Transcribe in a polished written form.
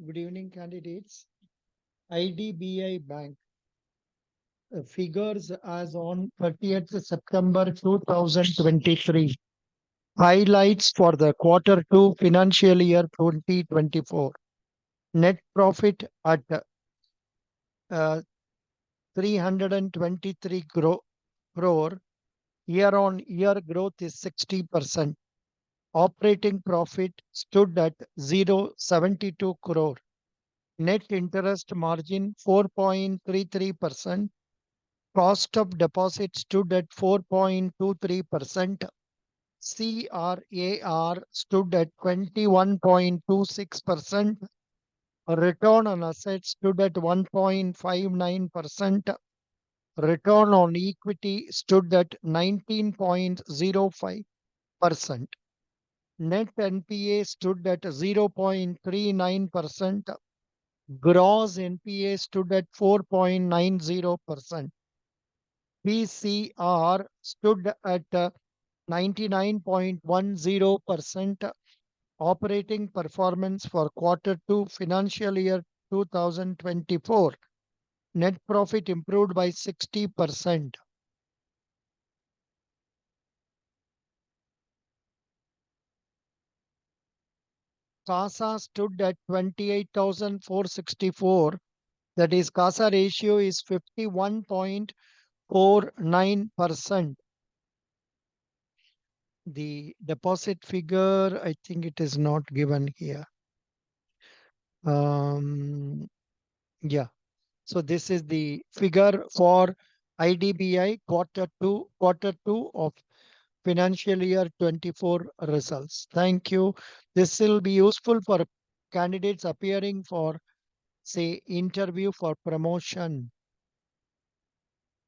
Good evening, candidates. IDBI Bank figures as on 30th September 2023. Highlights for the quarter 2 financial year 2024. Net profit at uh, 323 crore. Year on year growth is 60%. Operating profit stood at 0.72 crore. Net interest margin 4.33%. Cost of deposit stood at 4.23%. CRAR stood at 21.26%. Return on assets stood at 1.59%. Return on equity stood at 19.05%. Net NPA stood at 0.39%. Gross NPA stood at 4.90%. PCR stood at 99.10%. Operating performance for quarter 2 financial year 2024. Net profit improved by 60%. CASA stood at 28,464. That is, CASA ratio is 51.49%. The deposit figure, I think it is not given here. Yeah. So this is the figure for IDBI quarter two of financial year 24 results. Thank you. This will be useful for candidates appearing for, say, interview for promotion.